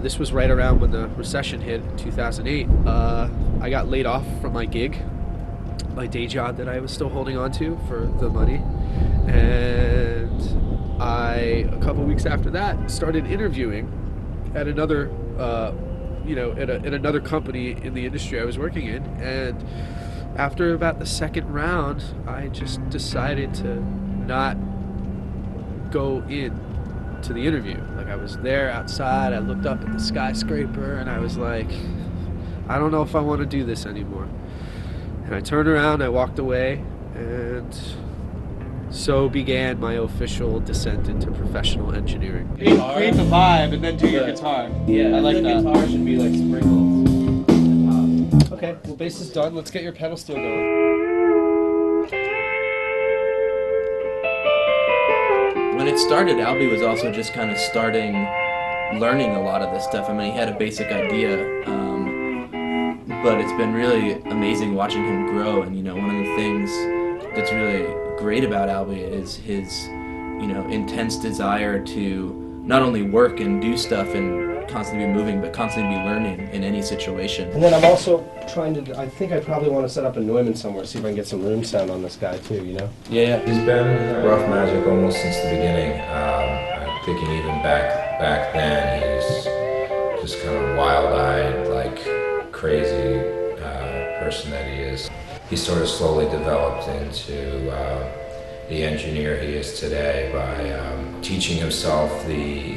this was right around when the recession hit in 2008. I got laid off from my gig, my day job that I was still holding on to for the money, and a couple weeks after that, started interviewing at another, at another company in the industry I was working in. And after about the second round, I just decided to not go in to the interview. Like, I was there outside, I looked up at the skyscraper, and I was like, I don't know if I want to do this anymore. And I turned around, I walked away, and so began my official descent into professional engineering. Create the vibe and then do your guitar. Yeah, I like that. The guitar should be like sprinkled. Okay, well, bass is done. Let's get your pedal steel going. When it started, Alby was also just kind of learning a lot of this stuff. I mean, he had a basic idea, but it's been really amazing watching him grow. And, one of the things that's really great about Alby is his, intense desire to not only work and do stuff and constantly be moving, but constantly be learning in any situation. And then I'm also trying to, I think I probably want to set up a Neumann somewhere, see if I can get some room sound on this guy too, Yeah. He's been rough magic almost since the beginning. I'm thinking even back then, he's just kind of wild-eyed, like crazy person that he is. He sort of slowly developed into the engineer he is today by teaching himself the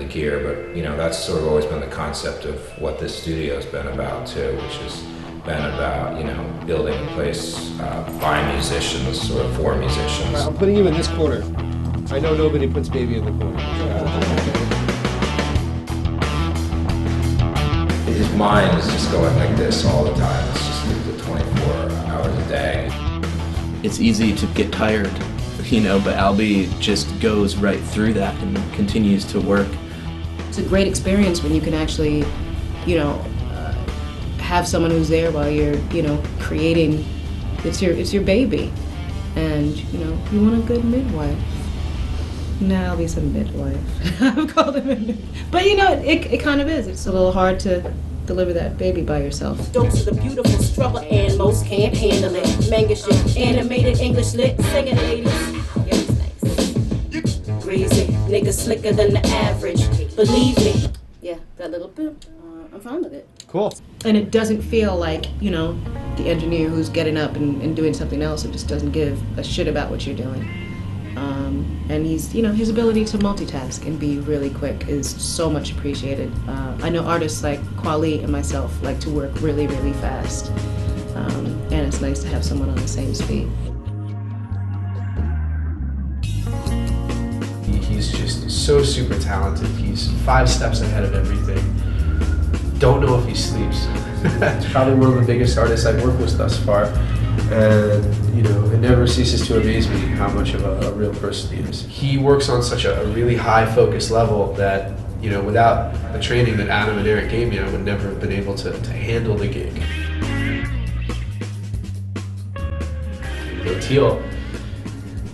gear, but that's sort of always been the concept of what this studio's been about too, which has been about building a place by musicians, sort of for musicians. I'm putting you in this corner. I know nobody puts baby in the corner. His mind is just going like this all the time. It's just 24 hours a day. It's easy to get tired, but Alby just goes right through that and continues to work. It's a great experience when you can actually, have someone who's there while you're, creating. It's your baby, and you want a good midwife. Now Alby's a midwife. I've called him a midwife. But it kind of is. It's a little hard to deliver that baby by yourself. Dose of the beautiful struggle, and most can't handle it. Manga shit, animated English lit, singing ladies. Yeah, it's nice. Greasy, nigga slicker than the average. Believe me. Yeah, that little bit. I'm fine with it. Cool. And it doesn't feel like, the engineer who's getting up and doing something else and just doesn't give a shit about what you're doing. And he's, his ability to multitask and be really quick is so much appreciated. I know artists like Kwali and myself like to work really, really fast. And it's nice to have someone on the same speed. He's just so super talented. He's 5 steps ahead of everything. Don't know if he sleeps. He's probably one of the biggest artists I've worked with thus far. And, it never ceases to amaze me how much of a real person he is. He works on such a really high focus level that, without the training that Adam and Eric gave me, I would never have been able to handle the gig. Teal,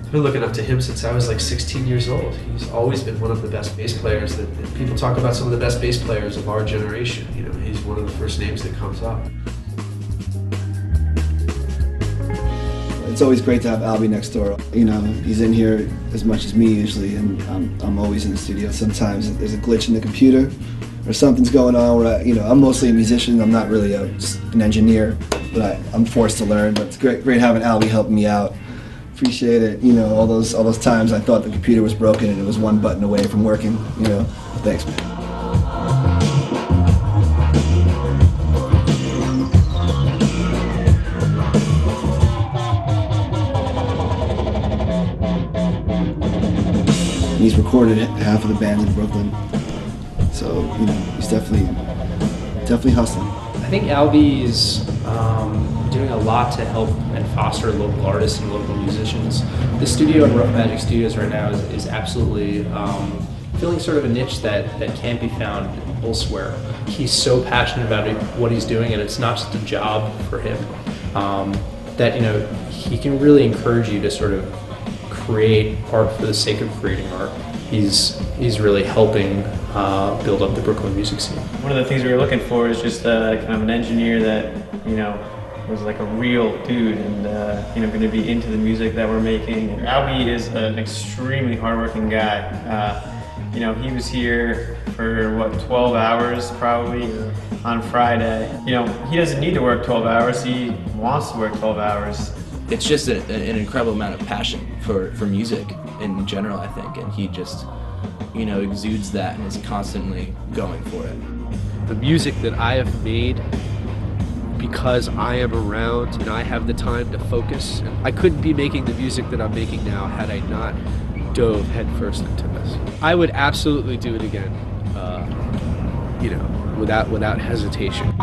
I've been looking up to him since I was like 16 years old. He's always been one of the best bass players that people talk about, some of the best bass players of our generation. He's one of the first names that comes up. It's always great to have Alby next door. He's in here as much as me usually, and I'm always in the studio. Sometimes there's a glitch in the computer, or something's going on where I'm mostly a musician. I'm not really an engineer, but I'm forced to learn. But it's great having Alby helping me out. Appreciate it. All those times I thought the computer was broken and it was one button away from working. Thanks, man. He's recorded half of the bands in Brooklyn, so he's definitely hustling. I think Alby's doing a lot to help and foster local artists and local musicians. The studio in Rough Magic Studios right now is absolutely filling sort of a niche that can't be found elsewhere. He's so passionate about what he's doing, and it's not just a job for him. That he can really encourage you to sort of create art for the sake of creating art. he's really helping build up the Brooklyn music scene. One of the things we were looking for is just kind of an engineer that, you know, was like a real dude and, you know, going to be into the music that we're making. And Alby is an extremely hardworking guy. You know, he was here for, what, 12 hours probably on Friday. You know, he doesn't need to work 12 hours, he wants to work 12 hours. It's just an incredible amount of passion for music in general, I think, and he just, you know, exudes that and is constantly going for it. The music that I have made, because I am around and I have the time to focus, I couldn't be making the music that I'm making now had I not dove headfirst into this. I would absolutely do it again, you know, without hesitation.